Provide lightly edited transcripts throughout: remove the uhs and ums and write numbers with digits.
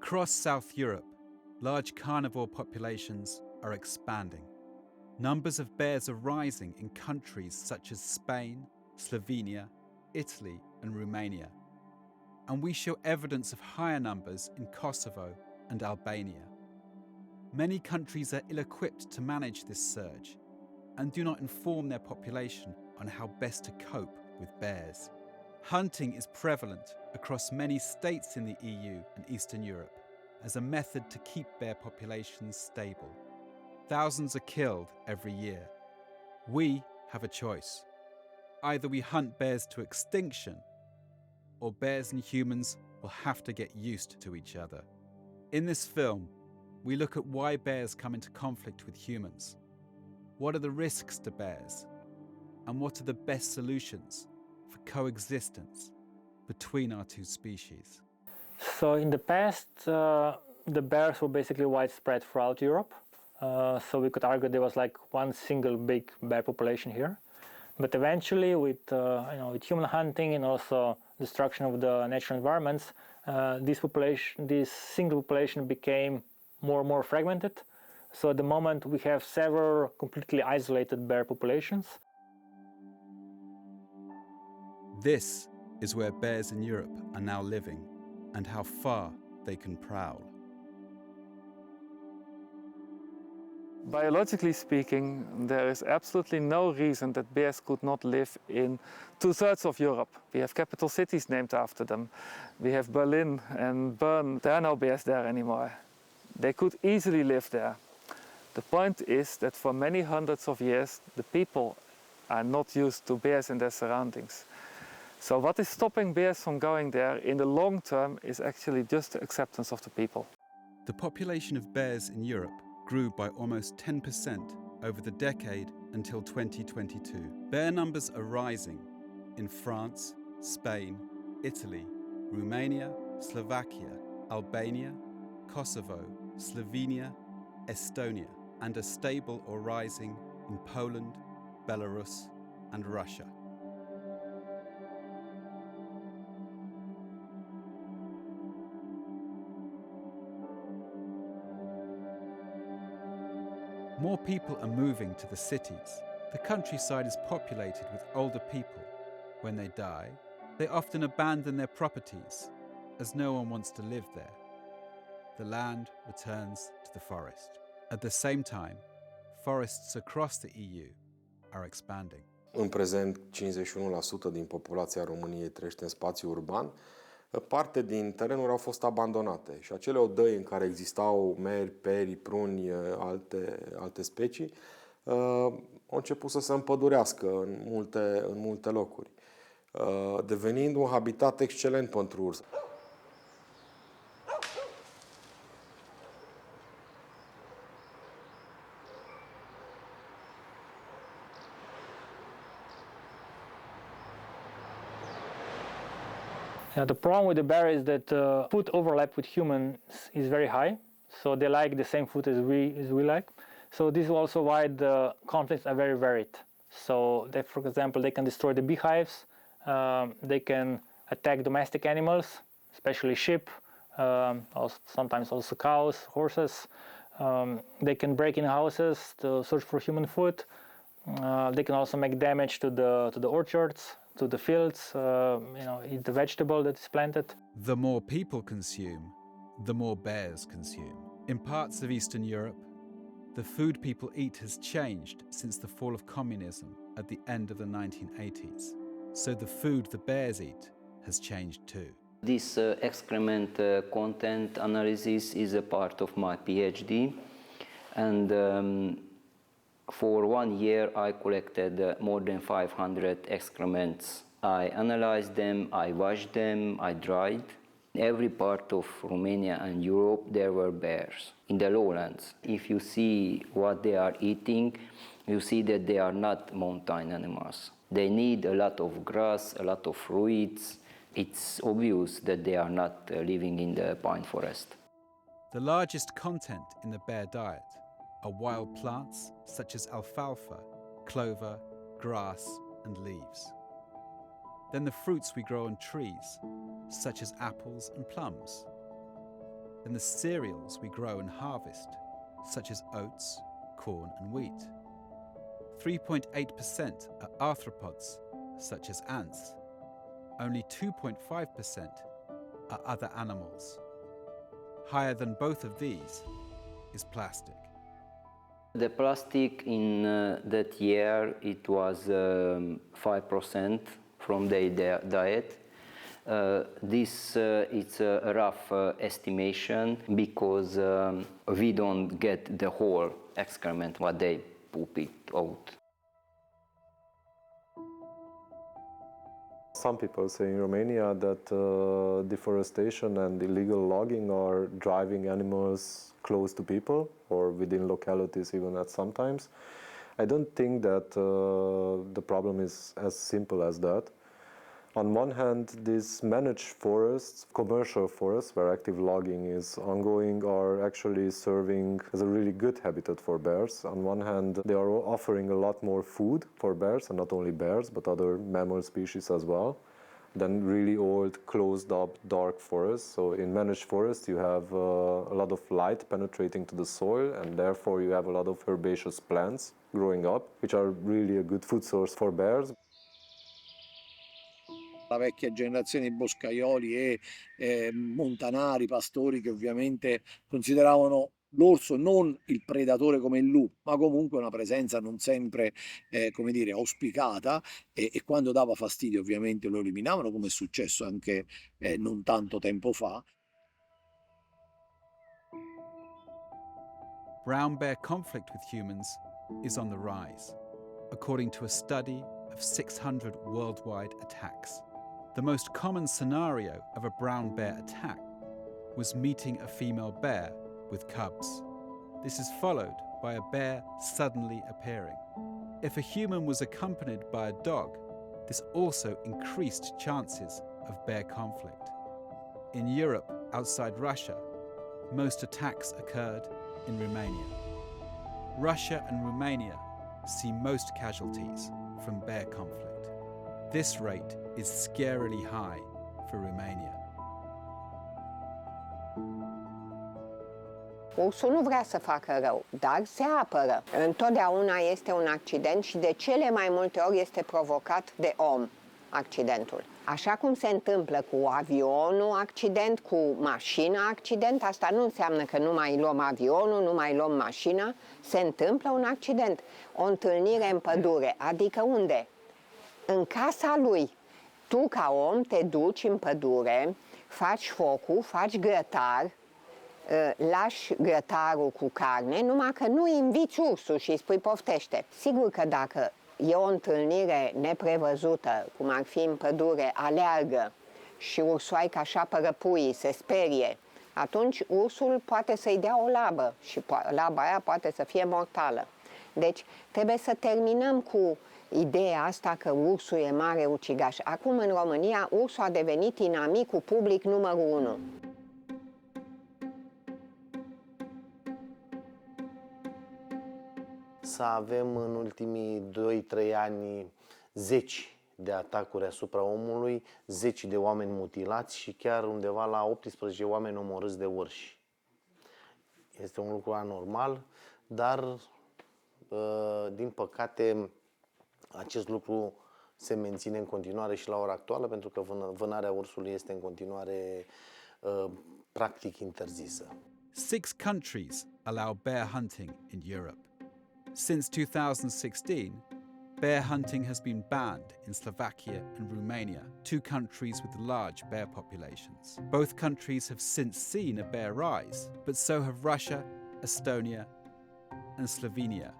Across South Europe, large carnivore populations are expanding. Numbers of bears are rising in countries such as Spain, Slovenia, Italy, and Romania. And we show evidence of higher numbers in Kosovo and Albania. Many countries are ill-equipped to manage this surge and do not inform their population on how best to cope with bears. Hunting is prevalent across many states in the EU and Eastern Europe as a method to keep bear populations stable. Thousands are killed every year. We have a choice. Either we hunt bears to extinction, or bears and humans will have to get used to each other. In this film, we look at why bears come into conflict with humans. What are the risks to bears? And what are the best solutions for coexistence between our two species? So in the past, the bears were basically widespread throughout Europe. So we could argue there was like one single big bear population here. But eventually, with human hunting and also destruction of the natural environments, this single population became more and more fragmented. So at the moment, we have several completely isolated bear populations. This is where bears in Europe are now living and how far they can prowl. Biologically speaking, there is absolutely no reason that bears could not live in 2/3 of Europe. We have capital cities named after them. We have Berlin and Bern. There are no bears there anymore. They could easily live there. The point is that for many hundreds of years, the people are not used to bears in their surroundings. So what is stopping bears from going there in the long term is actually just the acceptance of the people. The population of bears in Europe grew by almost 10% over the decade until 2022. Bear numbers are rising in France, Spain, Italy, Romania, Slovakia, Albania, Kosovo, Slovenia, Estonia, and are stable or rising in Poland, Belarus, and Russia. More people are moving to the cities. The countryside is populated with older people. When they die, they often abandon their properties, as no one wants to live there. The land returns to the forest. At the same time, forests across the EU are expanding. În prezent, 51% din populația României trăiește în spațiu urban. Parte din terenuri au fost abandonate și acele odăi în care existau meri, peri, pruni, alte specii au început să se împădurească în multe locuri, devenind un habitat excelent pentru urs. The problem with the bear is that food overlap with humans is very high. So they like the same food as we like. So this is also why the conflicts are very varied. So they, for example, they can destroy the beehives. They can attack domestic animals, especially sheep, sometimes also cows, horses. They can break in houses to search for human food. They can also make damage to the orchards, to the fields, eat the vegetable that is planted. The more people consume, the more bears consume. In parts of Eastern Europe, the food people eat has changed since the fall of communism at the end of the 1980s. So the food the bears eat has changed too. This excrement content analysis is a part of my PhD, and for 1 year I collected more than 500 excrements. I analyzed them, I washed them, I dried. In every part of Romania and Europe there were bears in the lowlands. If you see what they are eating, you see that they are not mountain animals. They need a lot of grass, a lot of fruits. It's obvious that they are not living in the pine forest. The largest content in the bear diet are wild plants such as alfalfa, clover, grass, and leaves. Then the fruits we grow on trees, such as apples and plums. than the cereals we grow and harvest, such as oats, corn, and wheat. 3.8% are arthropods, such as ants. Only 2.5% are other animals. Higher than both of these is plastic. The plastic in that year, it was 5% from their diet. This it's a rough estimation because we don't get the whole excrement what they poop it out. Some people say in Romania that deforestation and illegal logging are driving animals close to people or within localities even at sometimes. I don't think that the problem is as simple as that. On one hand, these managed forests, commercial forests where active logging is ongoing, are actually serving as a really good habitat for bears. On one hand, they are offering a lot more food for bears, and not only bears, but other mammal species as well, than really old, closed-up, dark forests. So in managed forests, you have a lot of light penetrating to the soil, and therefore you have a lot of herbaceous plants growing up, which are really a good food source for bears. La vecchia generazione di boscaioli e montanari, pastori che ovviamente consideravano l'orso non il predatore come il lupo, ma comunque una presenza non sempre, come dire, auspicata e quando dava fastidio ovviamente lo eliminavano, come è successo anche non tanto tempo fa. Brown bear conflict with humans is on the rise, according to a study of 600 worldwide attacks. The most common scenario of a brown bear attack was meeting a female bear with cubs. This is followed by a bear suddenly appearing. If a human was accompanied by a dog, this also increased chances of bear conflict. In Europe, outside Russia, most attacks occurred in Romania. Russia and Romania see most casualties from bear conflict. This rate is scarily high for Romania. Ursul nu vrea să facă rău, dar se apără. Întotdeauna este un accident și de cele mai multe ori este provocat de om, accidentul. Așa cum se întâmplă cu avionul accident, cu mașina accident, asta nu înseamnă că nu mai luăm avionul, nu mai luăm mașina, se întâmplă un accident. O întâlnire în pădure, adică unde? În casa lui. Tu, ca om, te duci în pădure, faci focul, faci grătar, lași grătarul cu carne, numai că nu inviți ursul și îi spui poftește. Sigur că dacă e o întâlnire neprevăzută, cum ar fi în pădure, aleargă și ursoaica așa apără puii, se sperie, atunci ursul poate să-i dea o labă și laba aia poate să fie mortală. Deci trebuie să terminăm cu ideea asta că ursul e mare ucigaș. Acum în România ursul a devenit inamicul public numărul 1. Să avem în ultimii 2-3 ani zeci de atacuri asupra omului, zeci de oameni mutilați și chiar undeva la 18 oameni omorâți de urși. Este un lucru anormal, dar din păcate acest lucru se menține în continuare și la ora actuală, pentru că vânarea ursului este în continuare practic interzisă. 6 countries allow bear hunting in Europe. Since 2016, bear hunting has been banned in Slovakia and Romania, 2 countries with large bear populations. Both countries have since seen a bear rise, but so have Russia, Estonia, and Slovenia.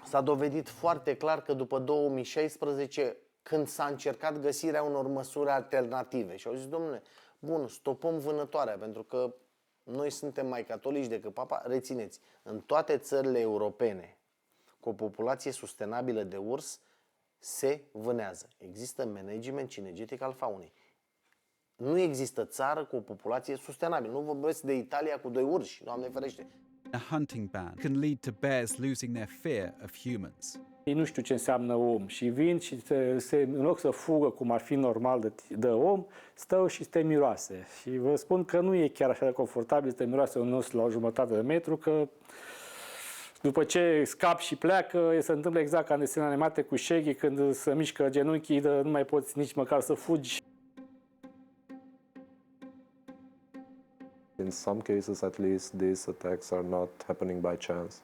S-a dovedit foarte clar că după 2016, când s-a încercat găsirea unor măsuri alternative și au zis, domnule, bun, stopăm vânătoarea, pentru că noi suntem mai catolici decât papa, rețineți, în toate țările europene cu o populație sustenabilă de urs se vânează. Există management cinegetic al faunei. Nu există țară cu o populație sustenabilă. Nu vorbesc de Italia cu 2 urși, Doamne ferește. A hunting ban can lead to bears losing their fear of humans. Ei nu știu ce înseamnă om și vin și în loc să fugă cum ar fi normal de om, stau și te miroase. Și vă spun că nu e chiar așa de confortabil să te miroase un os la o jumătate de metru, că după ce scap și pleacă, se întâmplă exact ca în desenele animate cu Shaggy, când se mișcă genunchii, nu mai poți nici măcar să fugi. In some cases, at least, these attacks are not happening by chance,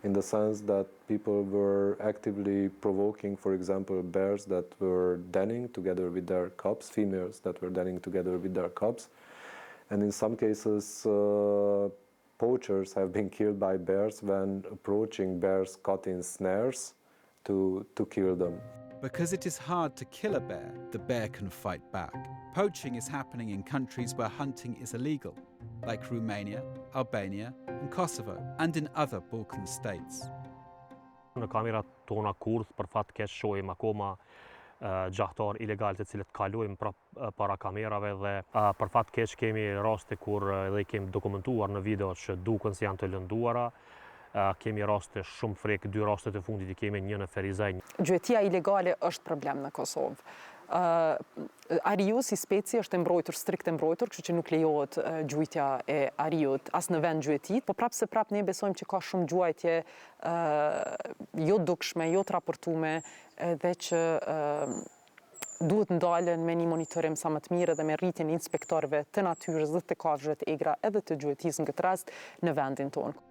in the sense that people were actively provoking, for example, bears that were denning together with their cubs, females that were denning together with their cubs, and in some cases, poachers have been killed by bears when approaching bears caught in snares to kill them. Because it is hard to kill a bear can fight back. Poaching is happening in countries where hunting is illegal, like Romania, Albania, and Kosovo, and in other Balkan states. Në kamerat tona kurth për fat keq shohim akoma gjahtar ilegal të cilët kalojnë para kamerave dhe për fat keq kemi raste kur edhe kemi dokumentuar në video që duken se janë të lënduara. Kemi raste shumë frek, 2 rastet e fundit I kemi, një në Ferizaj. Gjuetia ilegale është problem në Kosovë. Ariu si specie është e mbrojtur, strikt e mbrojtur, kështu që nuk lejohet gjujtja e ariut as në vend gjyëtit, po prapë se prapë ne besojmë që ka shumë gjuajtje jo dukshme, jo të raportume, dhe që duhet ndalen me një monitorim sa më të mirë dhe me rritjen e inspektorëve të natyrës dhe të kafshëve të egra edhe të gjuetisë në këtë rast në vendin tonë.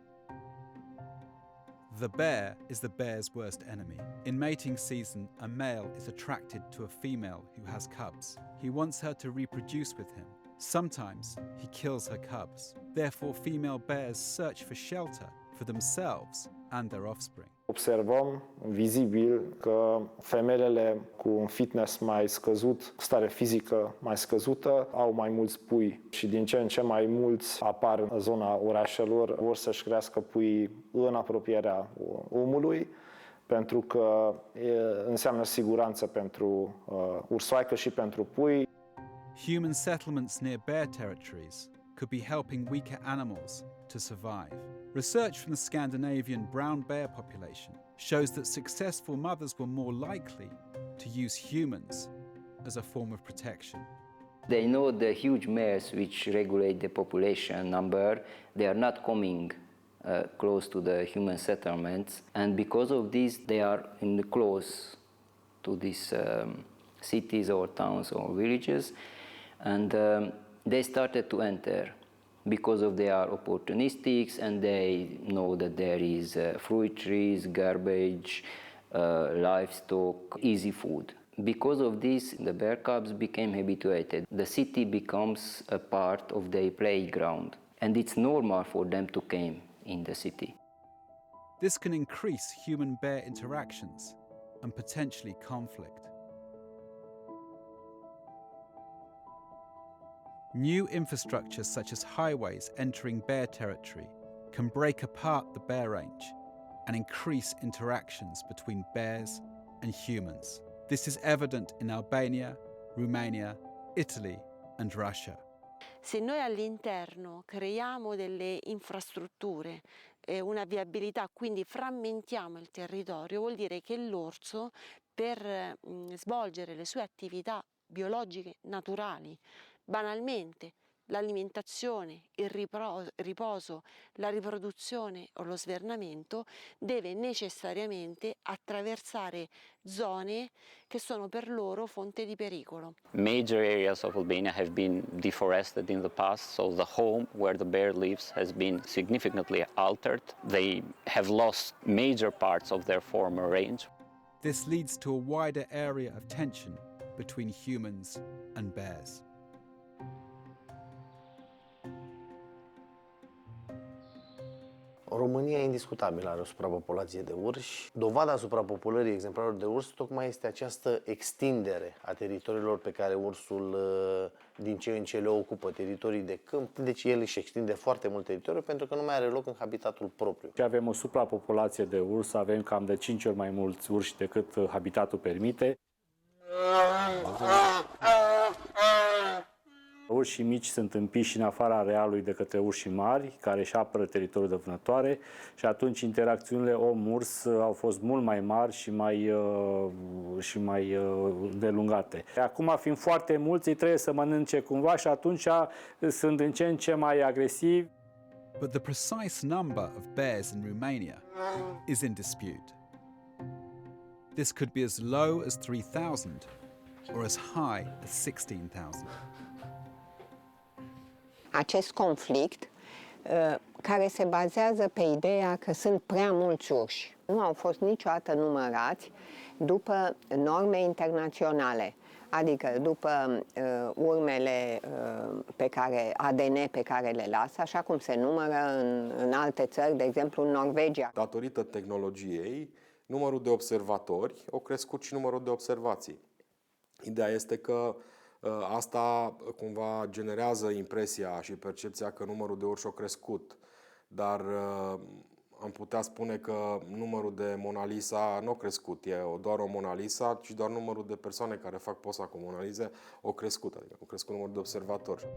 The bear is the bear's worst enemy. In mating season, a male is attracted to a female who has cubs. He wants her to reproduce with him. Sometimes he kills her cubs. Therefore, female bears search for shelter for themselves and their offspring. Observăm vizibil că femelele cu un fitness mai scăzut, stare fizică mai scăzută, au mai mulți pui și din ce în ce mai mulți apar în zona orașelor, vor să-și crească pui în apropierea omului, pentru că înseamnă siguranță pentru ursoaică și pentru pui. Human settlements near bear territories could be helping weaker animals to survive. Research from the Scandinavian brown bear population shows that successful mothers were more likely to use humans as a form of protection. They know the huge mares which regulate the population number, they are not coming close to the human settlements, and because of this they are close to these cities or towns or villages, and they started to enter because of they are opportunistic and they know that there is fruit trees, garbage, livestock, easy food. Because of this, the bear cubs became habituated. The city becomes a part of their playground, and it's normal for them to come in the city. This can increase human-bear interactions and potentially conflict. New infrastructure such as highways entering bear territory can break apart the bear range and increase interactions between bears and humans. This is evident in Albania, Romania, Italy and Russia. Se noi all'interno creiamo delle infrastrutture, una viabilità, quindi frammentiamo il territorio, vuol dire che l'orso per svolgere le sue attività biologiche naturali, banalmente l'alimentazione, il riposo, la riproduzione o lo svernamento, deve necessariamente attraversare zone che sono per loro fonte di pericolo. Major areas of Albania have been deforested in the past, so the home where the bear lives has been significantly altered. They have lost major parts of their former range. This leads to a wider area of tension between humans and bears. România indiscutabil are o suprapopulație de urși. Dovada suprapopulării exemplarelor de urs tocmai este această extindere a teritoriilor pe care ursul din ce în ce le ocupă, teritorii de câmp. Deci el își extinde foarte mult teritoriu pentru că nu mai are loc în habitatul propriu. Avem o suprapopulație de urs, avem cam de 5 ori mai mulți urși decât habitatul permite. Urșii mici sunt împiși în afara arealului de către urșii mari, care își apără teritoriul de vânătoare și atunci interacțiunile om-urs au fost mult mai mari și mai delungate. Acum, fiind foarte mulți, ei trebuie să mănânce cumva și atunci sunt din ce în ce mai agresivi. But the precise number of bears in Romania is in dispute. This could be as low as 3,000 or as high as 16,000. Acest conflict, care se bazează pe ideea că sunt prea mulți urși, nu au fost niciodată numărați după norme internaționale, adică după urmele ADN pe care le lasă, așa cum se numără în alte țări, de exemplu în Norvegia. Datorită tehnologiei, numărul de observatori a crescut și numărul de observații. Ideea este că asta cumva generează impresia și percepția că numărul de urși a crescut, dar am putea spune că numărul de Mona Lisa nu a crescut, e doar o Mona Lisa, ci doar numărul de persoane care fac poza cu Mona Lisa a crescut, adică a crescut numărul de observatori.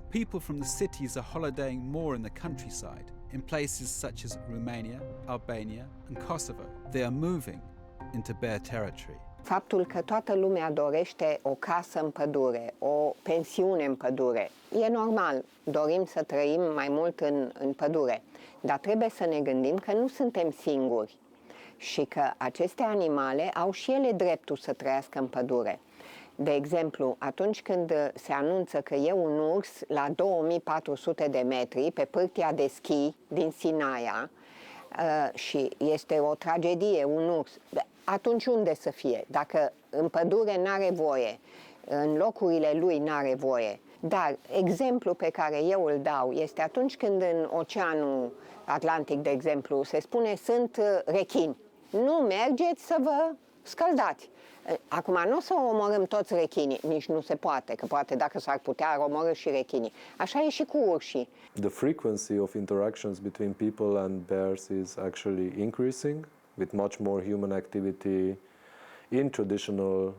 People from the cities are holidaying more in the countryside, in places such as Romania, Albania and Kosovo. They are moving into bear territory. Faptul că toată lumea dorește o casă în pădure, o pensiune în pădure, e normal, dorim să trăim mai mult în pădure, dar trebuie să ne gândim că nu suntem singuri și că aceste animale au și ele dreptul să trăiască în pădure. De exemplu, atunci când se anunță că e un urs la 2400 de metri pe pârtia de schi din Sinaia și este o tragedie, un urs, atunci unde să fie? Dacă în pădure n-are voie, în locurile lui n-are voie. Dar exemplul pe care eu îl dau este atunci când în Oceanul Atlantic, de exemplu, se spune sunt rechini. Nu mergeți să vă scăldați. Acum nu o să omorâm toți rechinii, nici nu se poate, că poate dacă s-ar putea ar omorâ și rechinii. Așa e și cu urșii. The frequency of interactions between people and bears is actually increasing, with much more human activity in traditional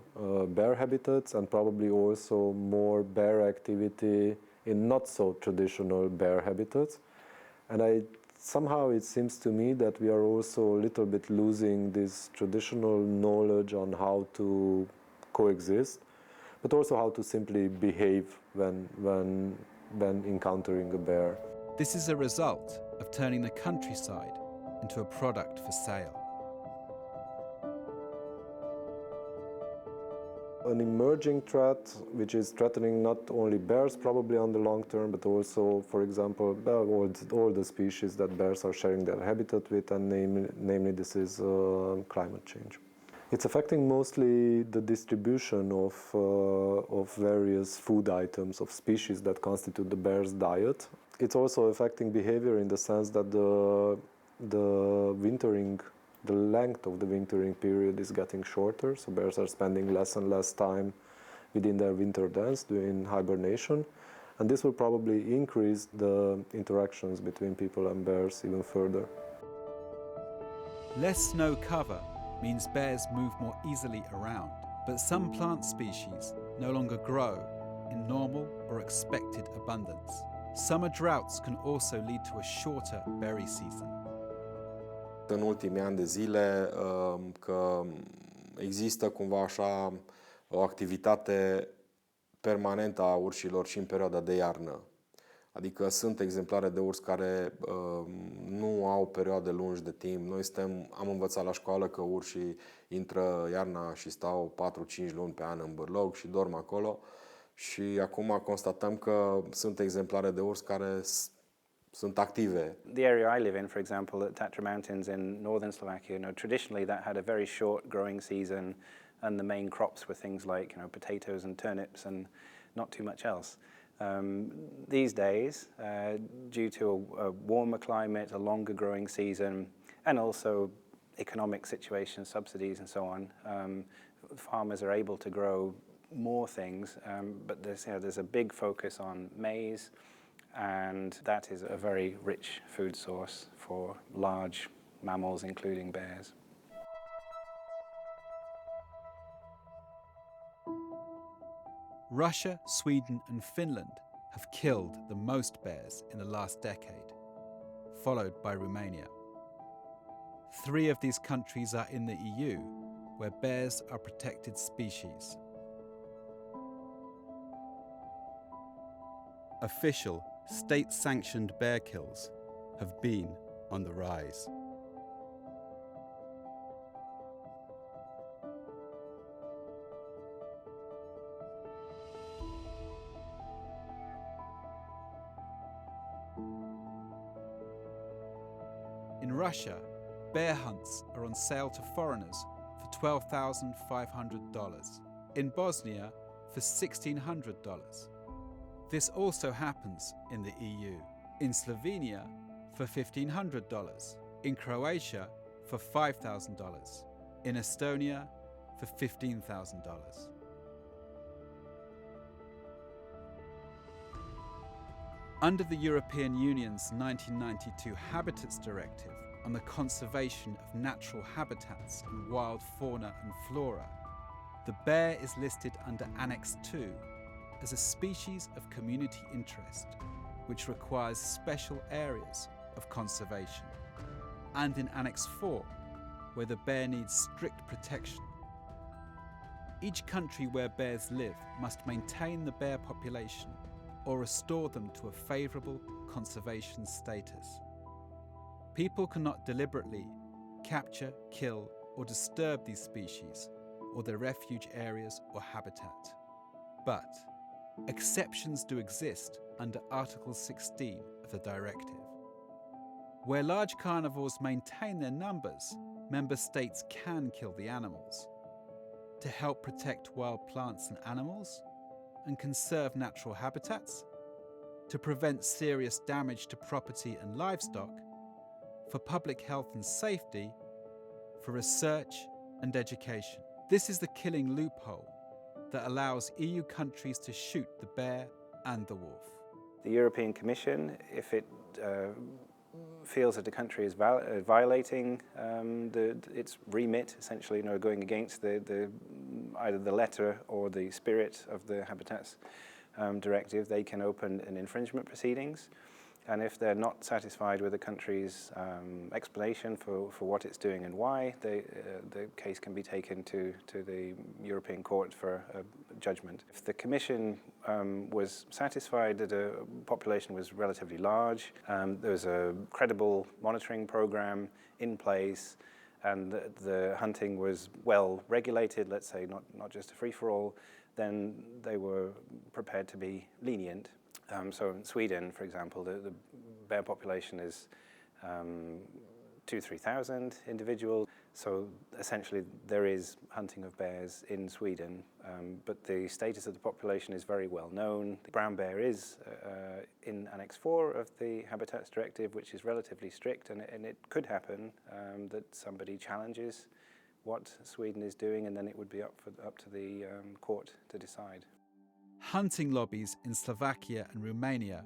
bear habitats and probably also more bear activity in not so traditional bear habitats. And somehow it seems to me that we are also a little bit losing this traditional knowledge on how to coexist, but also how to simply behave when encountering a bear. This is a result of turning the countryside into a product for sale. An emerging threat, which is threatening not only bears probably on the long term, but also, for example, all the species that bears are sharing their habitat with, and namely this is climate change. It's affecting mostly the distribution of various food items of species that constitute the bear's diet. It's also affecting behavior in the sense that the length of the wintering period is getting shorter, so bears are spending less and less time within their winter dens during hibernation, and this will probably increase the interactions between people and bears even further. Less snow cover means bears move more easily around, but some plant species no longer grow in normal or expected abundance. Summer droughts can also lead to a shorter berry season. În ultimii ani de zile că există cumva așa o activitate permanentă a urșilor și în perioada de iarnă. Adică sunt exemplare de urs care nu au perioade lungi de timp. Noi am învățat la școală că urșii intră iarna și stau 4-5 luni pe an în bârlog și dorm acolo. Și acum constatăm că sunt exemplare de urs care sunt active. The area I live in, for example, at Tatra Mountains in northern Slovakia, traditionally that had a very short growing season, and the main crops were things like, potatoes and turnips and not too much else. These days, due to a warmer climate, a longer growing season, and also economic situation, subsidies and so on, farmers are able to grow more things, but there's a big focus on maize, and that is a very rich food source for large mammals, including bears. Russia, Sweden and Finland have killed the most bears in the last decade, followed by Romania. 3 of these countries are in the EU, where bears are protected species. Official, state-sanctioned bear kills have been on the rise. In Russia, bear hunts are on sale to foreigners for $12,500. In Bosnia, for $1,600. This also happens in the EU. In Slovenia, for $1,500. In Croatia, for $5,000. In Estonia, for $15,000. Under the European Union's 1992 Habitats Directive on the conservation of natural habitats and wild fauna and flora, the bear is listed under Annex 2 as a species of community interest, which requires special areas of conservation, and in Annex 4, where the bear needs strict protection. Each country where bears live must maintain the bear population or restore them to a favourable conservation status. People cannot deliberately capture, kill, or disturb these species or their refuge areas or habitat. But exceptions do exist under Article 16 of the directive. Where large carnivores maintain their numbers, member states can kill the animals to help protect wild plants and animals and conserve natural habitats, to prevent serious damage to property and livestock, for public health and safety, for research and education. This is the killing loophole that allows EU countries to shoot the bear and the wolf. The European Commission, if it feels that a country is violating its remit, essentially, going against either the letter or the spirit of the Habitats Directive, they can open an infringement proceedings. And if they're not satisfied with the country's explanation for what it's doing and why, the case can be taken to the European Court for a judgment. If the Commission was satisfied that a population was relatively large, there was a credible monitoring program in place, and the hunting was well regulated, let's say not just a free-for-all, then they were prepared to be lenient. So in Sweden, for example, the bear population is 2,000-3,000 individuals. So essentially there is hunting of bears in Sweden, but the status of the population is very well known. The brown bear is in Annex 4 of the Habitats Directive, which is relatively strict, and it could happen that somebody challenges what Sweden is doing, and then it would be up to the court to decide. Hunting lobbies in Slovakia and Romania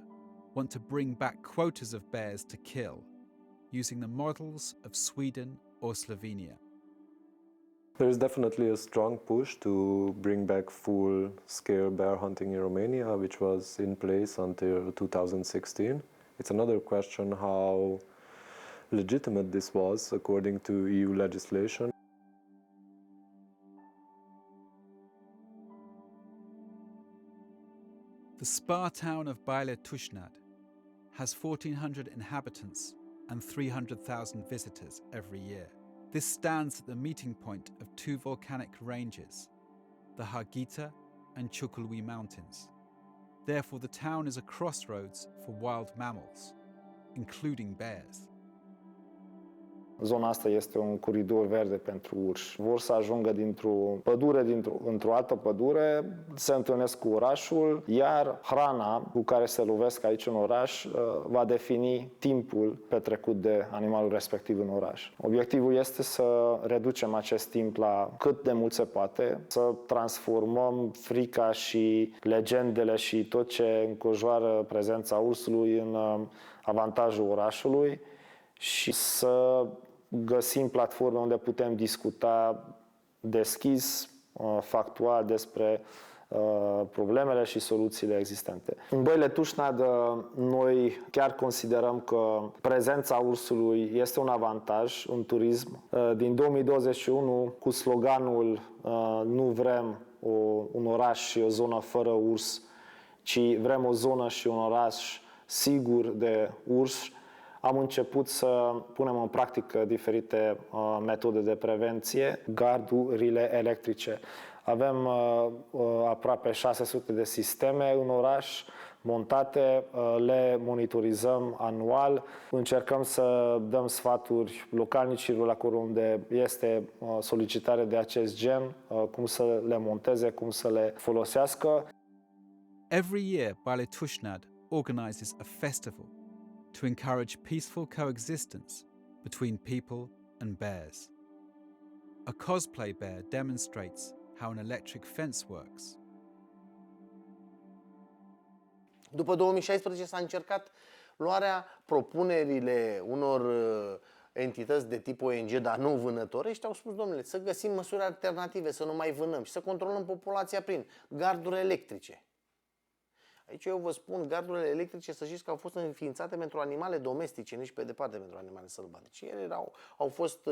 want to bring back quotas of bears to kill, using the models of Sweden or Slovenia. There is definitely a strong push to bring back full-scale bear hunting in Romania, which was in place until 2016. It's another question how legitimate this was according to EU legislation. The spa town of Baile Tushnad has 1,400 inhabitants and 300,000 visitors every year. This stands at the meeting point of 2 volcanic ranges, the Harghita and Ciucului Mountains. Therefore, the town is a crossroads for wild mammals, including bears. Zona asta este un coridor verde pentru urși. Vor să ajungă dintr-o pădure într-o altă pădure, se întâlnesc cu orașul, iar hrana cu care se lovesc aici în oraș va defini timpul petrecut de animalul respectiv în oraș. Obiectivul este să reducem acest timp la cât de mult se poate, să transformăm frica și legendele și tot ce înconjoară prezența ursului în avantajul orașului și să găsim platforme unde putem discuta deschis, factual despre problemele și soluțiile existente. În Băile Tușnad, noi chiar considerăm că prezența ursului este un avantaj în turism. Din 2021, cu sloganul nu vrem un oraș și o zonă fără urs, ci vrem o zonă și un oraș sigur de urs, am început să punem în practică diferite metode de prevenție, gardurile electrice. Avem aproape 600 de sisteme în oraș montate, le monitorizăm anual, încercăm să dăm sfaturi localnicilor acolo unde este solicitare de acest gen, cum să le monteze, cum să le folosească. Every year, Băile Tușnad organises a festival to encourage peaceful coexistence between people and bears. A cosplay bear demonstrates how an electric fence works. După 2016 s-a încercat luarea propunerile unor entități de tip ONG, dar nu vânătorești, au spus, domnule, să găsim măsuri alternative, să nu mai vânăm și să controlăm populația prin garduri electrice. Aici eu vă spun, gardurile electrice, să știți că au fost înființate pentru animale domestice, nici pe departe pentru animale sălbatice. Ele au fost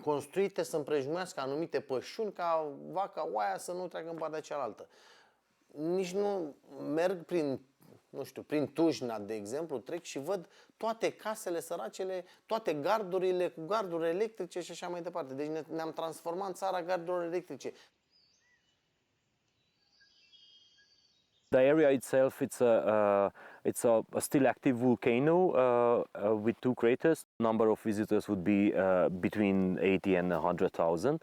construite să împrejmuiască anumite pășuni ca vaca, oaia să nu treacă în partea cealaltă. Nici nu merg prin, nu știu, prin Tușnad, de exemplu, trec și văd toate casele săracele, toate gardurile cu garduri electrice și așa mai departe. Deci ne-am transformat în țara gardurilor electrice. The area itself, it's a still active volcano with 2 craters. Number of visitors would be between 80 and 100,000.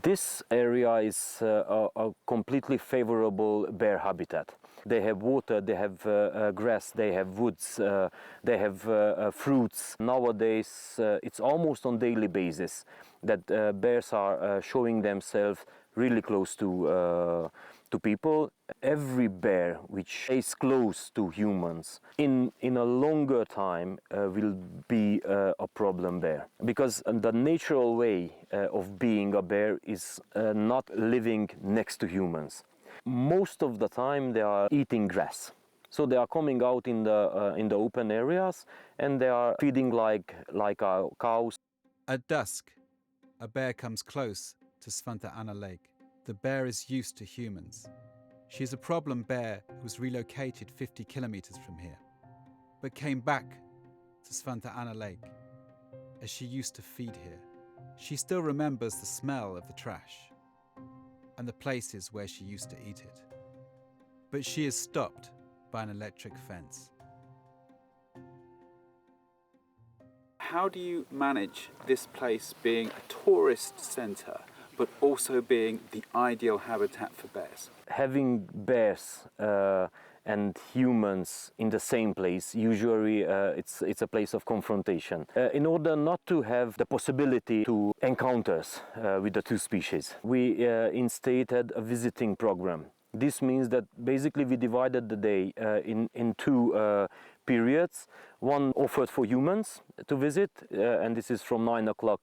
This area is a completely favorable bear habitat. They have water, they have grass, they have woods, they have fruits. Nowadays, it's almost on daily basis that bears are showing themselves really close to people. Every bear which is close to humans in a longer time will be a problem bear, because the natural way of being a bear is not living next to humans. Most of the time they are eating grass. So they are coming out in the open areas and they are feeding like our cows. At dusk, a bear comes close to Svante Anna Lake. The bear is used to humans. She is a problem bear who was relocated 50 kilometers from here, but came back to Svante Anna Lake as she used to feed here. She still remembers the smell of the trash and the places where she used to eat it. But she is stopped by an electric fence. How do you manage this place being a tourist centre but also being the ideal habitat for bears? Having bears and humans in the same place, usually it's a place of confrontation. In order not to have the possibility to encounters with the two species, we instated a visiting program. This means that basically we divided the day in 2 periods. One offered for humans to visit, and this is from 9 o'clock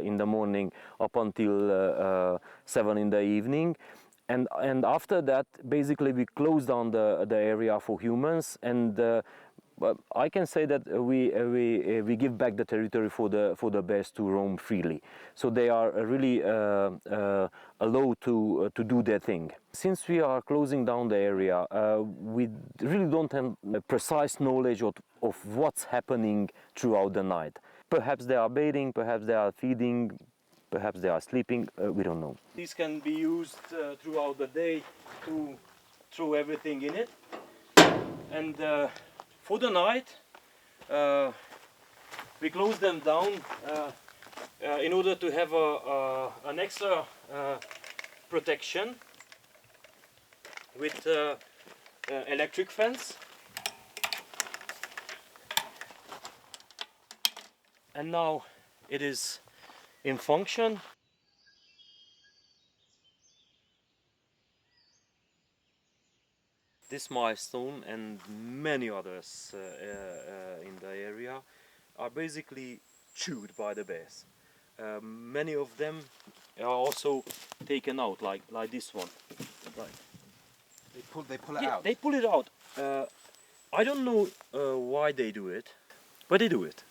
in the morning up until 7 in the evening. And after that, basically we closed down the area for humans, and I can say that we give back the territory for the bears to roam freely. So they are really allowed to do their thing. Since we are closing down the area, we really don't have a precise knowledge of what's happening throughout the night. Perhaps they are bathing, perhaps they are feeding, perhaps they are sleeping, we don't know. These can be used throughout the day to throw everything in it. And for the night, we close them down in order to have an extra protection with electric fence. And now it is in function. This milestone and many others in the area are basically chewed by the bears. Many of them are also taken out, like this one. Right. They pull it Yeah, out? they pull it out. I don't know why they do it, but they do it.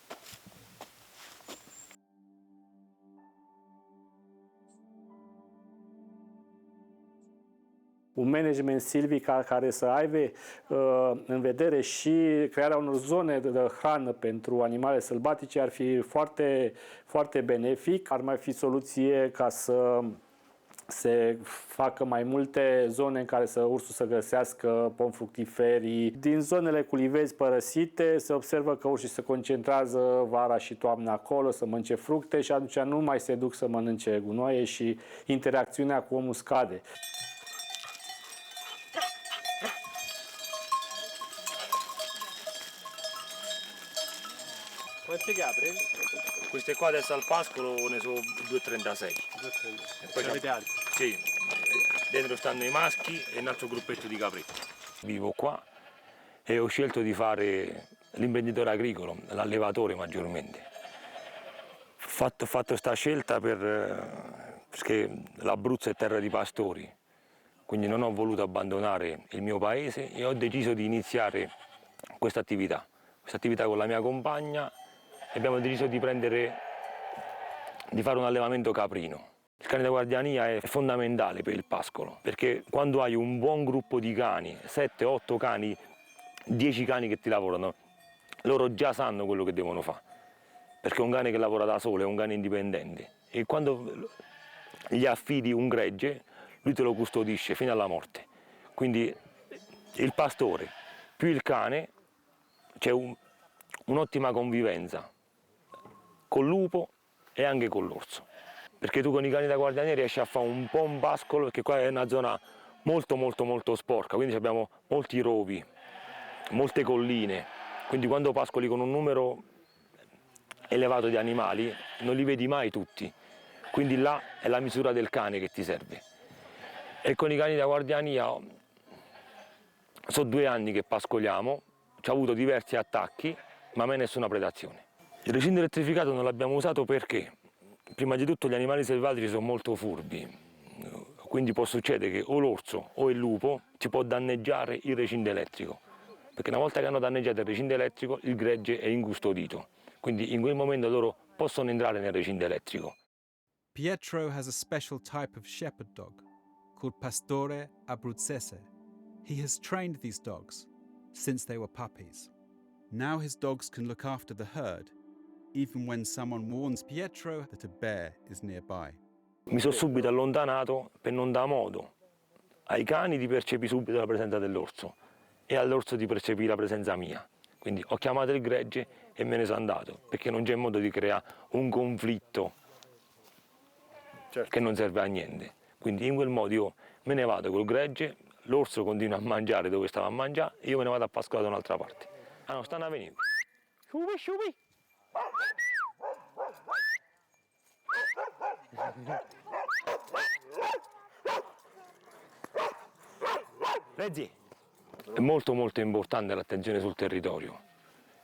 Un management silvic care să aibă în vedere și crearea unor zone de hrană pentru animale sălbatice ar fi foarte, foarte benefic. Ar mai fi soluție ca să se facă mai multe zone în care ursul să găsească pomi fructiferii. Din zonele cu livezi părăsite se observă că urșii se concentrează vara și toamna acolo să mănânce fructe și atunci nu mai se duc să mănânce gunoaie și interacțiunea cu omul scade. Quante capre? Queste qua adesso al pascolo ne sono 236. E poi avete altri? Sì, dentro stanno i maschi e un altro gruppetto di capretti. Vivo qua e ho scelto di fare l'imprenditore agricolo, l'allevatore maggiormente. Ho fatto sta scelta perché l'Abruzzo è terra di pastori, quindi non ho voluto abbandonare il mio paese e ho deciso di iniziare questa attività con la mia compagna. Abbiamo deciso di fare un allevamento caprino. Il cane da guardiania è fondamentale per il pascolo, perché quando hai un buon gruppo di cani, 7, 8 cani, 10 cani che ti lavorano, loro già sanno quello che devono fare, perché un cane che lavora da solo è un cane indipendente e quando gli affidi un gregge, lui te lo custodisce fino alla morte. Quindi il pastore più il cane, c'è un'ottima convivenza col lupo e anche con l'orso, perché tu con i cani da guardiania riesci a fare un po' un pascolo, perché qua è una zona molto sporca, quindi abbiamo molti rovi, molte colline, quindi quando pascoli con un numero elevato di animali non li vedi mai tutti, quindi là è la misura del cane che ti serve. E con i cani da guardiania sono 2 anni che pascoliamo, ci ha avuto diversi attacchi, ma mai nessuna predazione. Il recinto elettrificato non l'abbiamo usato perché, prima di tutto, gli animali selvatici sono molto furbi, quindi può succedere che o l'orso o il lupo ci può danneggiare il recinto elettrico, perché una volta che hanno danneggiato il recinto elettrico il gregge è incustodito, quindi in quel momento loro possono entrare nel recinto elettrico. Pietro has a special type of shepherd dog called Pastore Abruzzese. He has trained these dogs since they were puppies. Now his dogs can look after the herd, even when someone warns Pietro that a bear is nearby. Mi sono subito allontanato per non dar modo ai cani di percepire subito la presenza dell'orso e all'orso di percepire la presenza mia. Quindi ho chiamato il gregge e me ne sono andato, perché non c'è modo di creare un conflitto che non serve a niente. Quindi in quel modo io me ne vado col gregge, l'orso continua a mangiare dove stava a mangiare e io me ne vado a pascolare da un'altra parte. Ah no, stanno a venire. Sciubi! Vedi? È molto importante l'attenzione sul territorio,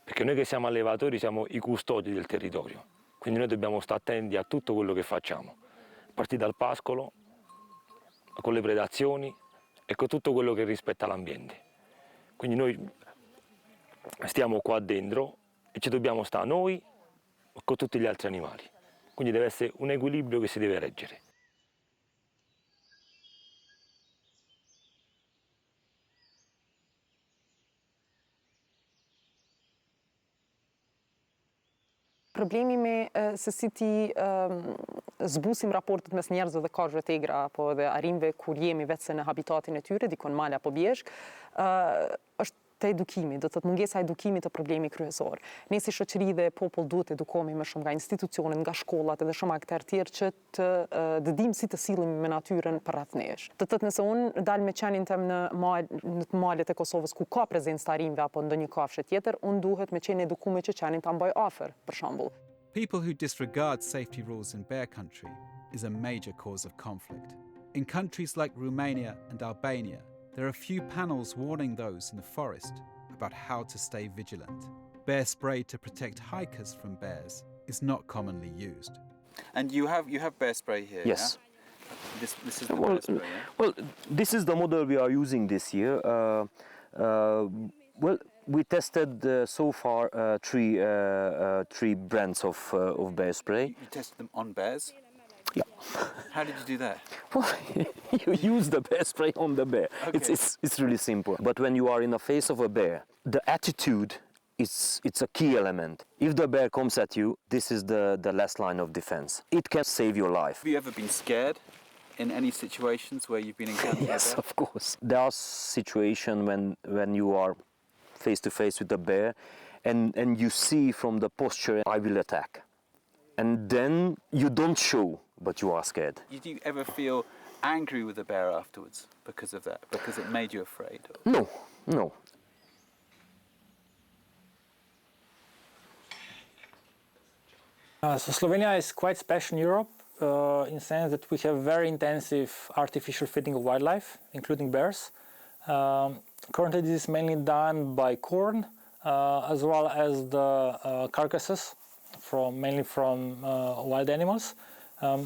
perché noi che siamo allevatori siamo i custodi del territorio, quindi noi dobbiamo stare attenti a tutto quello che facciamo, a partire dal pascolo, con le predazioni e con tutto quello che rispetta l'ambiente. Quindi noi stiamo qua dentro e ci dobbiamo stare noi con tutti gli altri animali, quindi deve essere un equilibrio che si deve reggere. Problemi me se si ti zbusim raportet mes njerëzve dhe kafshëve të egra apo dhe arimve kur jemi vetëse në habitatin e tyre, dikon male apo bjeshk, është të edukimi, do të thotë mungesa e edukimit të problemi kryesor. Ne si shoqëri dhe popull duhet edukohemi më shumë nga institucionet, nga shkollat edhe shumë aktorë tjerë që të dimë si të sillemi me natyrën përreth nesh. Do të thotë nëse unë dal me qenin tem në malet e Kosovës ku ka prezencë të arimve apo ndonjë kafshë tjetër, unë duhet me qenë edukuar që qenin ta mbaj afër, për shembull. People who disregard safety rules in bear country is a major cause of conflict. In countries like Romania and Albania, there are few panels warning those in the forest about how to stay vigilant. Bear spray to protect hikers from bears is not commonly used. And you have bear spray here. Yes. Yeah? This is the bear spray. Yeah? Well, this is the model we are using this year. Well, we tested so far three brands of bear spray. You tested them on bears. Yeah. How did you do that? Well, you use the bear spray on the bear. Okay. It's really simple. But when you are in the face of a bear, the attitude it's a key element. If the bear comes at you, this is the last line of defense. It can save your life. Have you ever been scared in any situations where you've been encountering Yes, a bear? of course. There are situations when you are face to face with the bear and you see from the posture, I will attack. And then you don't show, but you are scared. Did you ever feel angry with the bear afterwards because of that? Because it made you afraid? No, no. So Slovenia is quite special in Europe in the sense that we have very intensive artificial feeding of wildlife, including bears. Currently this is mainly done by corn as well as the carcasses mainly from wild animals.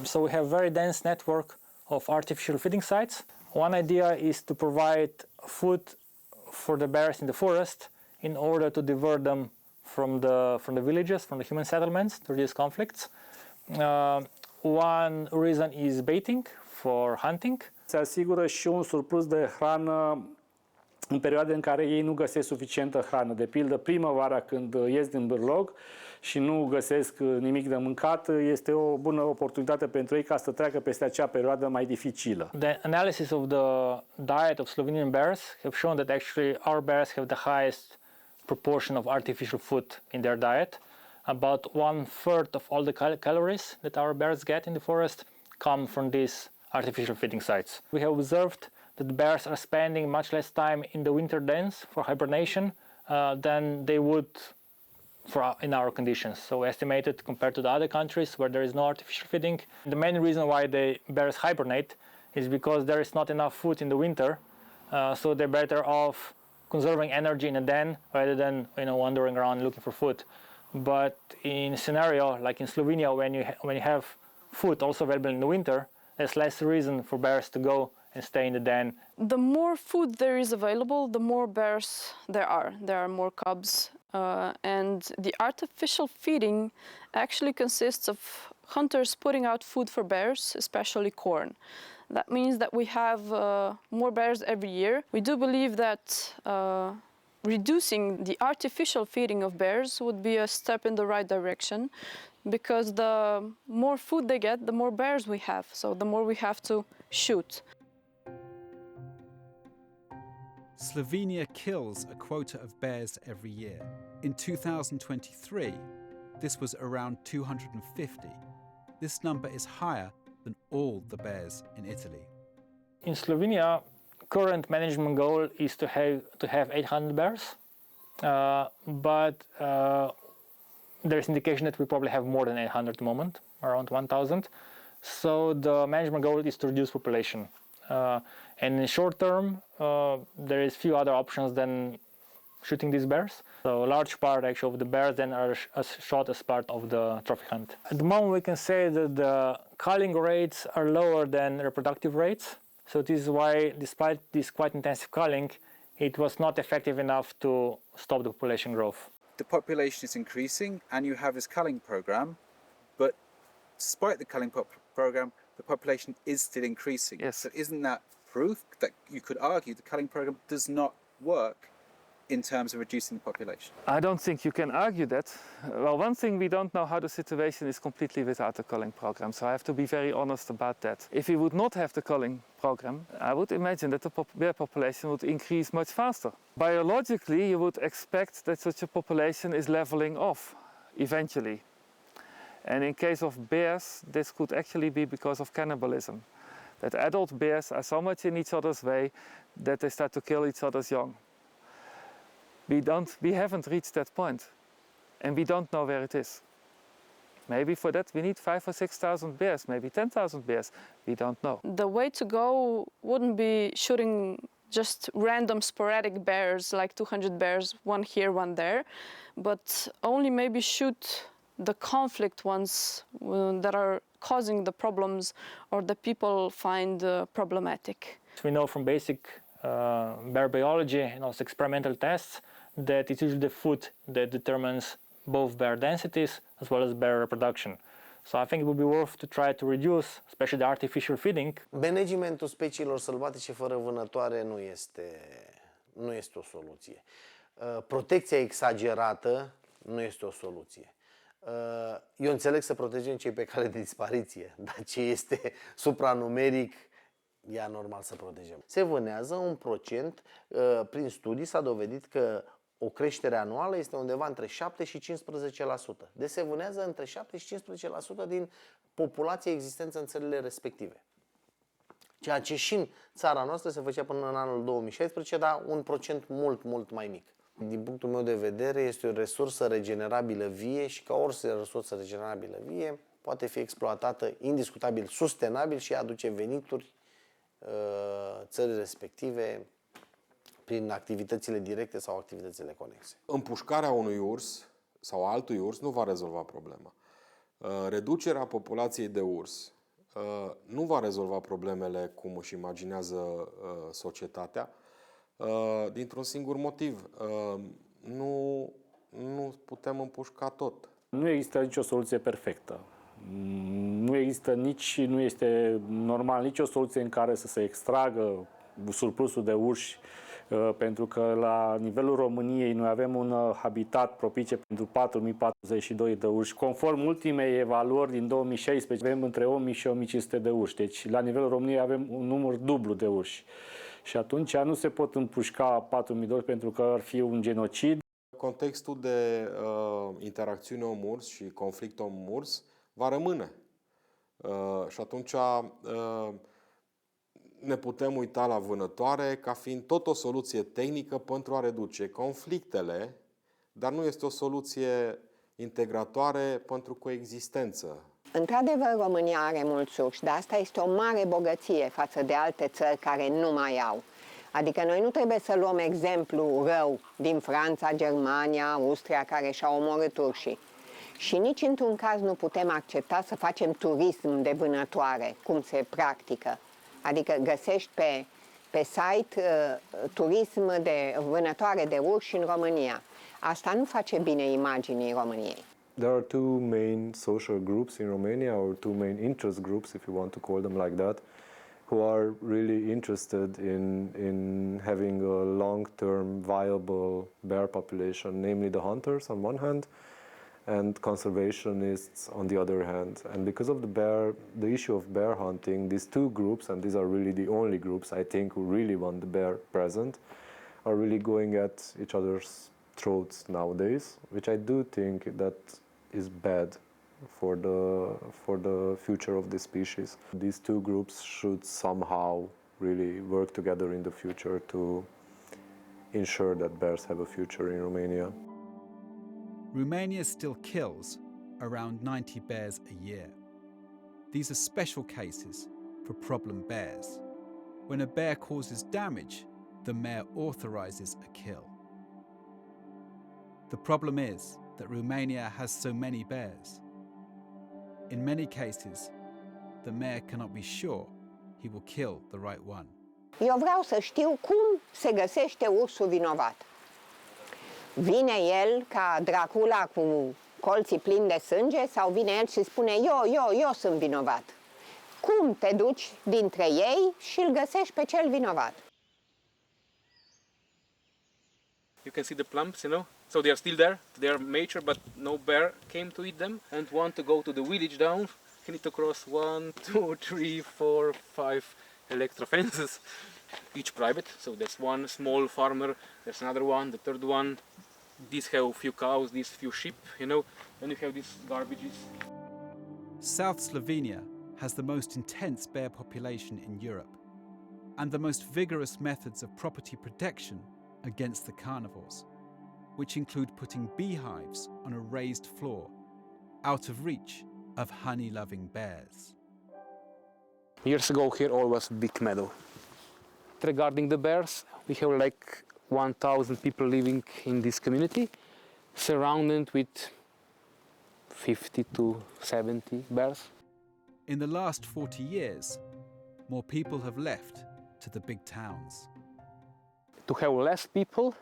So we have a very dense network of artificial feeding sites. One idea is to provide food for the bears in the forest in order to divert them from the villages, from the human settlements to reduce conflicts. One reason is baiting for hunting. Se asigură și un surplus de hrană în perioade în care ei nu găsesc suficientă hrană. De pildă, primăvara când ies din bârlog și nu găsesc nimic de mâncat, este o bună oportunitate pentru ei ca să treacă peste acea perioadă mai dificilă. The analysis of the diet of Slovenian bears have shown that actually our bears have the highest proportion of artificial food in their diet. About 1/3 of all the calories that our bears get in the forest come from these artificial feeding sites. We have observed that bears are spending much less time in the winter dens for hibernation than they would in our conditions. So estimated compared to the other countries where there is no artificial feeding. The main reason why the bears hibernate is because there is not enough food in the winter, so they're better off conserving energy in a den rather than wandering around looking for food. But in a scenario like in Slovenia, when you have food also available in the winter, there's less reason for bears to go and stay in the den. The more food there is available, the more bears there are. There are more cubs. And the artificial feeding actually consists of hunters putting out food for bears, especially corn. That means that we have more bears every year. We do believe that reducing the artificial feeding of bears would be a step in the right direction, because the more food they get, the more bears we have, so the more we have to shoot. Slovenia kills a quota of bears every year. In 2023, this was around 250. This number is higher than all the bears in Italy. In Slovenia, current management goal is to have 800 bears, but there's indication that we probably have more than 800 at the moment, around 1,000. So the management goal is to reduce population. And in the short term, there is few other options than shooting these bears. So a large part actually of the bears then are shot as part of the trophy hunt. At the moment we can say that the culling rates are lower than reproductive rates. So this is why, despite this quite intensive culling, it was not effective enough to stop the population growth. The population is increasing and you have this culling program, but despite the culling program, the population is still increasing. Yes. So isn't that proof that you could argue the culling program does not work in terms of reducing the population? I don't think you can argue that. Well, one thing, we don't know how the situation is completely without the culling program, so I have to be very honest about that. If we would not have the culling program, I would imagine that the bear population would increase much faster. Biologically, you would expect that such a population is leveling off eventually. And in case of bears, this could actually be because of cannibalism. That adult bears are so much in each other's way that they start to kill each other's young. We haven't reached that point, and we don't know where it is. Maybe for that we need 5,000 or 6,000 bears, maybe 10,000 bears. We don't know. The way to go wouldn't be shooting just random sporadic bears, like 200 bears, one here, one there, but only maybe shoot the conflict ones that are causing the problems or the people find problematic. We know from basic bear biology and also experimental tests that it's usually the food that determines both bear densities as well as bear reproduction. So I think it would be worth to try to reduce, especially the artificial feeding. Managementul speciilor sălbatice fără vânătoare nu este o soluție. Protecția exagerată nu este o soluție. Eu înțeleg să protejăm cei pe cale de dispariție, dar ce este supranumeric, e anormal să protejăm. Se vânează un procent, prin studii s-a dovedit că o creștere anuală este undeva între 7 și 15%. Deci se vânează între 7 și 15% din populația existență în țările respective. Ceea ce și în țara noastră se făcea până în anul 2016, dar un procent mult, mult mai mic. Din punctul meu de vedere, este o resursă regenerabilă vie și ca orice resursă regenerabilă vie poate fi exploatată indiscutabil, sustenabil și aduce venituri țării respective prin activitățile directe sau activitățile conexe. Împușcarea unui urs sau altui urs nu va rezolva problema. Reducerea populației de urs nu va rezolva problemele cum își imaginează societatea, dintr-un singur motiv. Nu putem împușca tot. Nu există nicio soluție perfectă. Nu există nu este normal nicio soluție în care să se extragă surplusul de urși, pentru că la nivelul României noi avem un habitat propice pentru 4042 de urși. Conform ultimei evaluări din 2016, avem între 1000 și 1500 de urși. Deci la nivelul României avem un număr dublu de urși. Și atunci nu se pot împușca 4000 pentru că ar fi un genocid. Contextul de interacțiune om-urs și conflict om-urs va rămâne. Și atunci ne putem uita la vânătoare ca fiind tot o soluție tehnică pentru a reduce conflictele, dar nu este o soluție integratoare pentru coexistență. Într-adevăr, România are mulți urși, dar asta este o mare bogăție față de alte țări care nu mai au. Adică noi nu trebuie să luăm exemplu rău din Franța, Germania, Austria, care și-au omorât urșii. Și nici într-un caz nu putem accepta să facem turism de vânătoare, cum se practică. Adică găsești pe site turism de vânătoare de urși în România. Asta nu face bine imaginii României. There are two main social groups in Romania, or two main interest groups, if you want to call them like that, who are really interested in having a long-term viable bear population, namely the hunters on one hand, and conservationists on the other hand. And because of the issue of bear hunting, these two groups, and these are really the only groups I think who really want the bear present, are really going at each other's throats nowadays, which I do think that is bad for the future of the species. These two groups should somehow really work together in the future to ensure that bears have a future in Romania. Romania still kills around 90 bears a year. These are special cases for problem bears. When a bear causes damage, the mayor authorizes a kill. The problem is that Romania has so many bears. In many cases, the mayor cannot be sure he will kill the right one. Eu vreau să știu cum se găsește ursul vinovat. Vine el ca Dracula cu colții plini de sânge sau vine el și spune eu sunt vinovat? Cum te duci dintre ei și îl găsești pe cel vinovat? You can see the plumps, so they are still there, they are mature, but no bear came to eat them and want to go to the village down. You need to cross 1, 2, 3, 4, 5 electro fences, each private. So there's one small farmer, there's another one, the third one. These have a few cows, these few sheep, and you have these garbages. South Slovenia has the most intense bear population in Europe and the most vigorous methods of property protection against the carnivores, which include putting beehives on a raised floor out of reach of honey-loving bears. Years ago here all was big meadow. Regarding the bears, we have like 1,000 people living in this community, surrounded with 50 to 70 bears. In the last 40 years, more people have left to the big towns. To have less people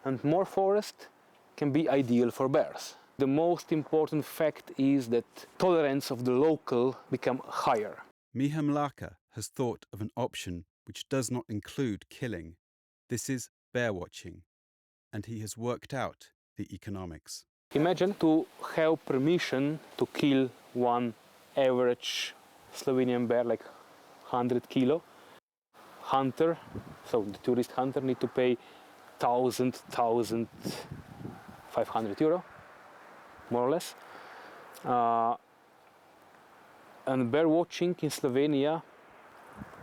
and more forest can be ideal for bears. The most important fact is that tolerance of the local become higher. Miha Mlaka has thought of an option which does not include killing. This is bear watching, and he has worked out the economics. Imagine to have permission to kill one average Slovenian bear, like 100 kilo. Hunter, so the tourist hunter, need to pay 1,500 euro, more or less. And bear watching in Slovenia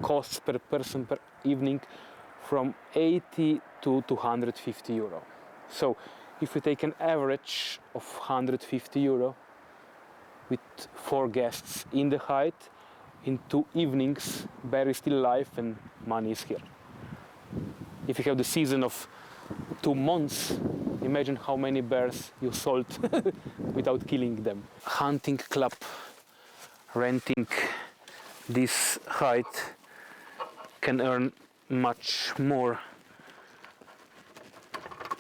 costs per person per evening from 80 to 250 euro. So if you take an average of 150 euro with 4 guests in the hide, in 2 evenings, bear is still alive and money is here. If you have the season of 2 months, imagine how many bears you sold without killing them. Hunting club renting this hide can earn much more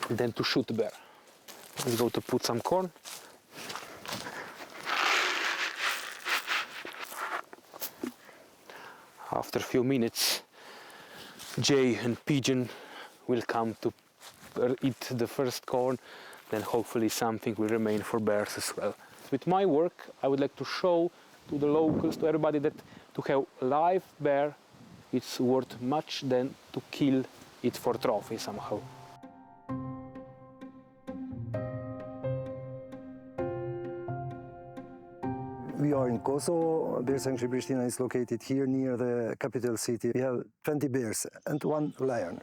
than to shoot a bear. Let's go to put some corn. After a few minutes, jay and pigeon will come to eat the first corn, then hopefully something will remain for bears as well. With my work, I would like to show to the locals, to everybody, that to have live bear, it's worth much than to kill it for trophy somehow. We are in Kosovo. Bear Sanctuary Pristina is located here near the capital city. We have 20 bears and 1 lion.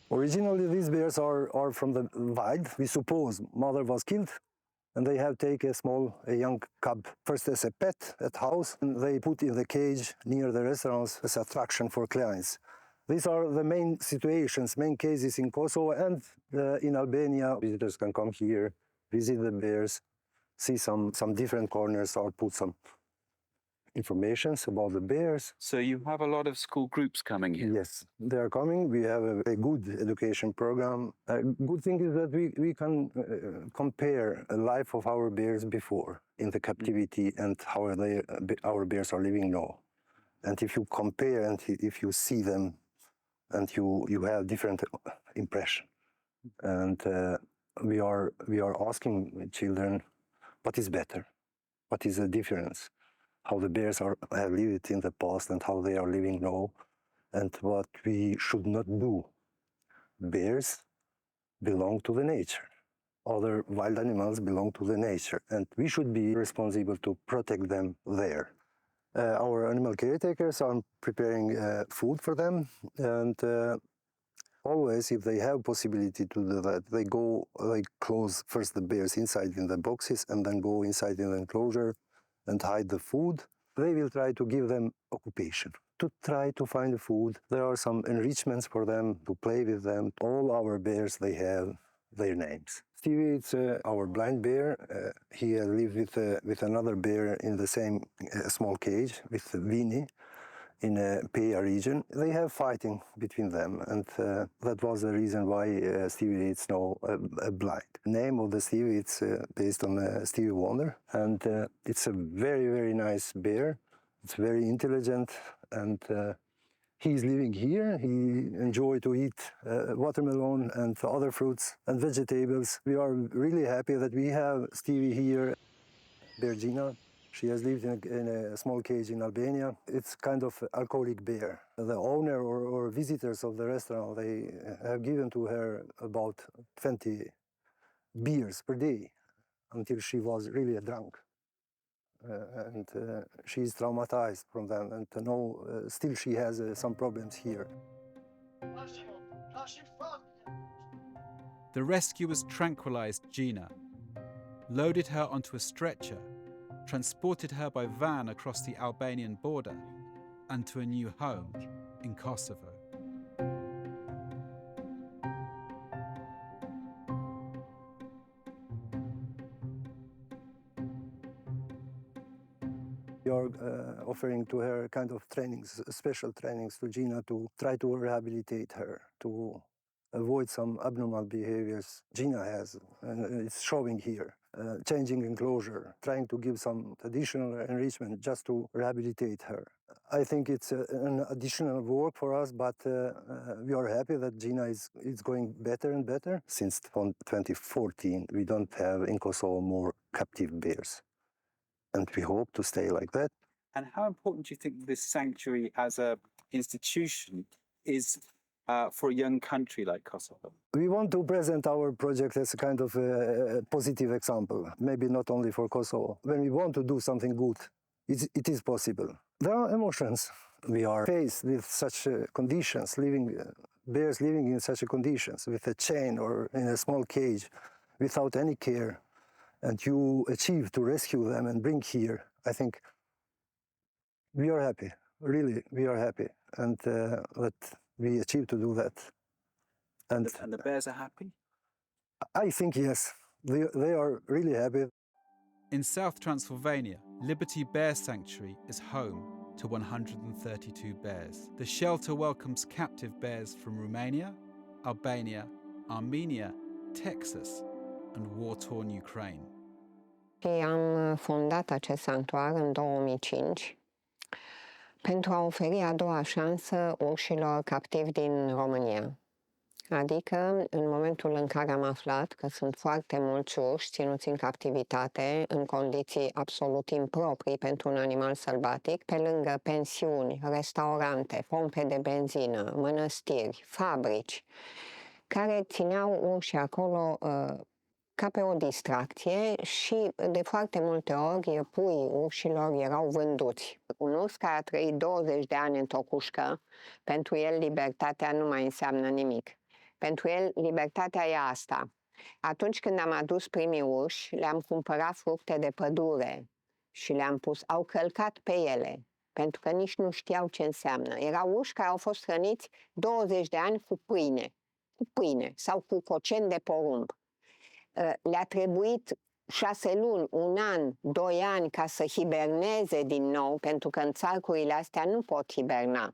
Originally, these bears are from the wild. We suppose mother was killed, and they have taken a young cub, first as a pet at house, and they put in the cage near the restaurants as attraction for clients. These are the main situations, main cases in Kosovo and in Albania. Visitors can come here, visit the bears, see some different corners, or put some information about the bears. So you have a lot of school groups coming here? Yes, they are coming. We have a good education program. A good thing is that we can compare the life of our bears before in the captivity and how our bears are living now. And if you compare and if you see them, and you have different impression. And we are asking children, what is better? What is the difference? How the bears have lived in the past and how they are living now, and what we should not do. Bears belong to the nature. Other wild animals belong to the nature, and we should be responsible to protect them there. Our animal caretakers are preparing food for them, and always, if they have possibility to do that, they close first the bears inside in the boxes and then go inside in the enclosure and hide the food. They will try to give them occupation, to try to find food. There are some enrichments for them, to play with them. All our bears, they have their names. Stevie, it's our blind bear. He lives with another bear in the same small cage with Vini in Peja region. They have fighting between them, and that was the reason why Stevie is now blind. The name of the Stevie, it's based on Stevie Wonder, and it's a very, very nice bear. It's very intelligent, and he's living here. He enjoys to eat watermelon and other fruits and vegetables. We are really happy that we have Stevie here. Bear Gina. She has lived in a small cage in Albania. It's kind of alcoholic bear. The owner or visitors of the restaurant, they have given to her about 20 beers per day until she was really drunk. And she's traumatized from them, and now still she has some problems here. The rescuers tranquilized Gina, loaded her onto a stretcher, transported her by van across the Albanian border and to a new home in Kosovo. We are offering to her kind of trainings, special trainings to Gina to try to rehabilitate her, to avoid some abnormal behaviors Gina has, and it's showing here. Changing enclosure, trying to give some additional enrichment just to rehabilitate her. I think it's an additional work for us, but we are happy that Gina is going better and better. Since 2014, we don't have in Kosovo more captive bears, and we hope to stay like that. And how important do you think this sanctuary as an institution is for a young country like Kosovo? We want to present our project as a kind of a positive example, maybe not only for Kosovo. When we want to do something good, it is possible. There are emotions. We are faced with such conditions, bears living in such conditions, with a chain or in a small cage, without any care, and you achieve to rescue them and bring here. I think we are happy, really, we are happy, and that we achieved to do that. And the bears are happy? I think yes, they are really happy. In South Transylvania, Liberty Bear Sanctuary is home to 132 bears. The shelter welcomes captive bears from Romania, Albania, Armenia, Texas, and war-torn Ukraine. Am fondat acest sanctuar în 2005 pentru a oferi a doua șansă urșilor captivi din România. Adică, în momentul în care am aflat că sunt foarte mulți urși ținuți în captivitate, în condiții absolut improprii pentru un animal sălbatic, pe lângă pensiuni, restaurante, pompe de benzină, mănăstiri, fabrici, care țineau urși acolo ca pe o distracție și de foarte multe ori puii urșilor erau vânduți. Un urs care a trăit 20 de ani într-o cușcă, pentru el libertatea nu mai înseamnă nimic. Pentru el libertatea e asta. Atunci când am adus primii urși, le-am cumpărat fructe de pădure și le-am pus, au călcat pe ele, pentru că nici nu știau ce înseamnă. Erau urși care au fost hrăniți 20 de ani cu pâine sau cu coceni de porumb. Le-a trebuit 6 luni, 1 an, 2 ani ca să hiberneze din nou, pentru că în țarcurile astea nu pot hiberna.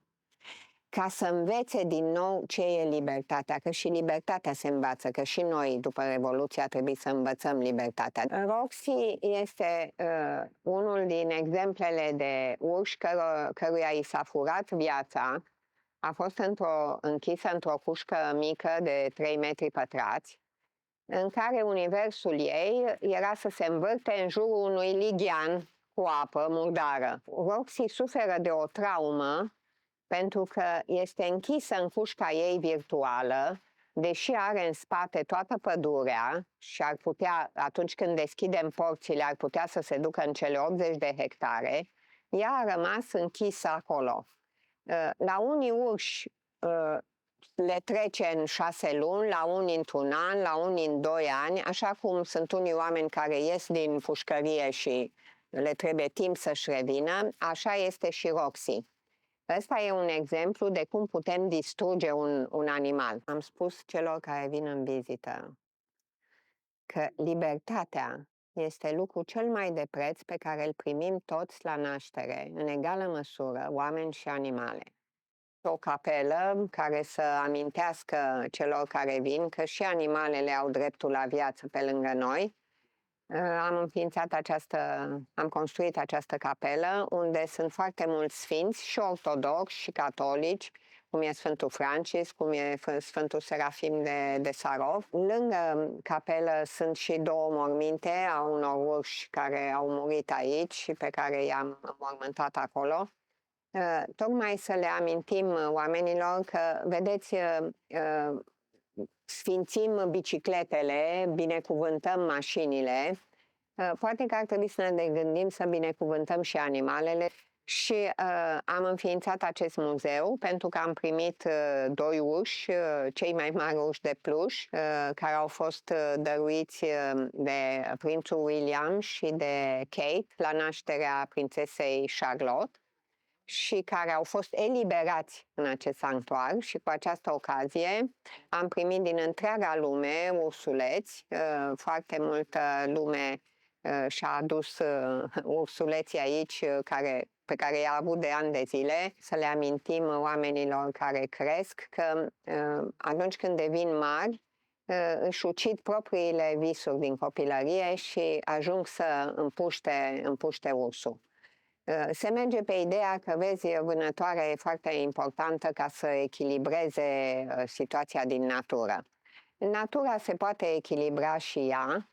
Ca să învețe din nou ce e libertatea, că și libertatea se învață, că și noi după Revoluție a trebuit să învățăm libertatea. Roxy este unul din exemplele de urși căruia i s-a furat viața. A fost închisă într-o cușcă mică de 3 metri pătrați, în care universul ei era să se învârte în jurul unui lighean cu apă murdară. Roxy suferă de o traumă pentru că este închisă în cușca ei virtuală, deși are în spate toată pădurea și ar putea, atunci când deschidem porțile, ar putea să se ducă în cele 80 de hectare, ea a rămas închisă acolo. La unii urși le trece în 6 luni, la unii într-un an, la unii în 2 ani, așa cum sunt unii oameni care ies din pușcărie și le trebuie timp să-și revină, așa este și Roxy. Ăsta e un exemplu de cum putem distruge un animal. Am spus celor care vin în vizită că libertatea este lucrul cel mai de preț pe care îl primim toți la naștere, în egală măsură, oameni și animale. O capelă care să amintească celor care vin că și animalele au dreptul la viață pe lângă noi. Am construit această capelă unde sunt foarte mulți sfinți, și ortodoxi și catolici, cum e Sfântul Francis, cum e Sfântul Serafim de Sarov. Lângă capelă sunt și 2 morminte a unor urși care au murit aici și pe care i-am mormântat acolo. Tocmai să le amintim oamenilor că, vedeți, sfințim bicicletele, binecuvântăm mașinile, poate că ar trebui să ne gândim să binecuvântăm și animalele. Și am înființat acest muzeu pentru că am primit 2 urși, cei mai mari urși de pluș, care au fost dăruiți de prințul William și de Kate la nașterea prințesei Charlotte și care au fost eliberați în acest sanctuar. Și cu această ocazie am primit din întreaga lume ursuleți, foarte multă lume și-a adus ursuleții aici pe care i-a avut de ani de zile, să le amintim oamenilor care cresc că atunci când devin mari, își ucid propriile visuri din copilărie și ajung să împuște ursul. Se merge pe ideea că, vezi, vânătoarea e foarte importantă ca să echilibreze situația din natură. Natura se poate echilibra și ea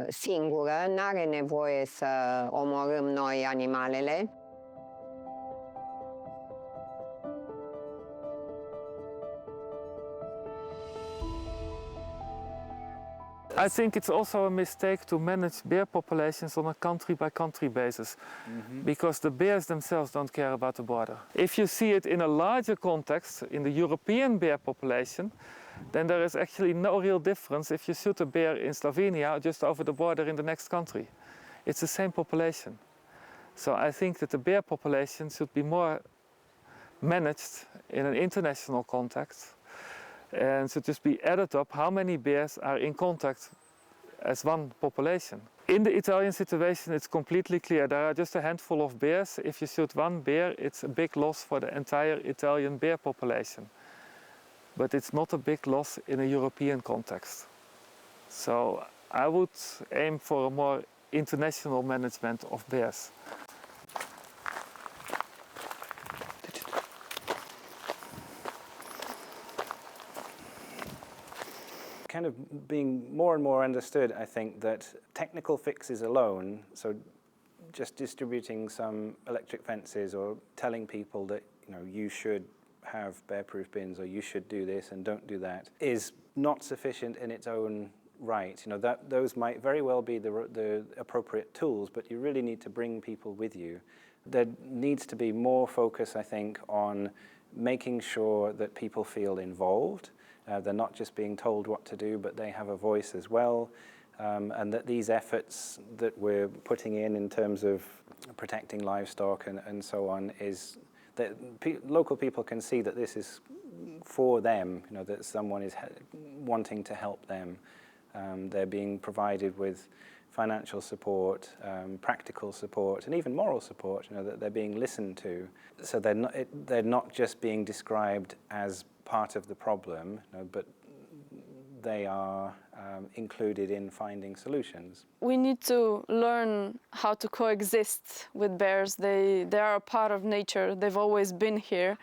singură, n-are nevoie să omorâm noi animalele. I think it's also a mistake to manage bear populations on a country-by-country basis, because the bears themselves don't care about the border. If you see it in a larger context, in the European bear population, then there is actually no real difference if you shoot a bear in Slovenia or just over the border in the next country. It's the same population. So I think that the bear population should be more managed in an international context, and should just be added up how many bears are in contact as one population. In the Italian situation, it's completely clear. There are just a handful of bears. If you shoot one bear, it's a big loss for the entire Italian bear population. But it's not a big loss in a European context. So I would aim for a more international management of bears. Kind of being more and more understood, I think, that technical fixes alone, so just distributing some electric fences or telling people that, you know, you should have bear-proof bins or you should do this and don't do that, is not sufficient in its own right. You know, that those might very well be the appropriate tools, but you really need to bring people with you. There needs to be more focus, I think, on making sure that people feel involved. They're not just being told what to do, but they have a voice as well. And that these efforts that we're putting in terms of protecting livestock and so on, is that local people can see that this is for them, you know, that someone is wanting to help them. They're being provided with financial support, practical support, and even moral support, you know, that they're being listened to. So they're not just being described as part of the problem, you know, but they are included in finding solutions. We need to learn how to coexist with bears. They are a part of nature. They've always been here.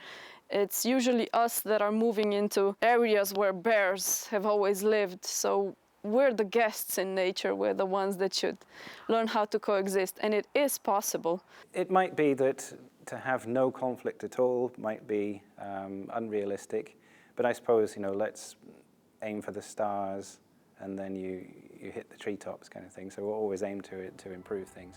It's usually us that are moving into areas where bears have always lived. So we're the guests in nature. We're the ones that should learn how to coexist, and it is possible. It might be that to have no conflict at all might be unrealistic, but I suppose, you know, let's aim for the stars and then you hit the treetops kind of thing. So we'll always aim to improve things.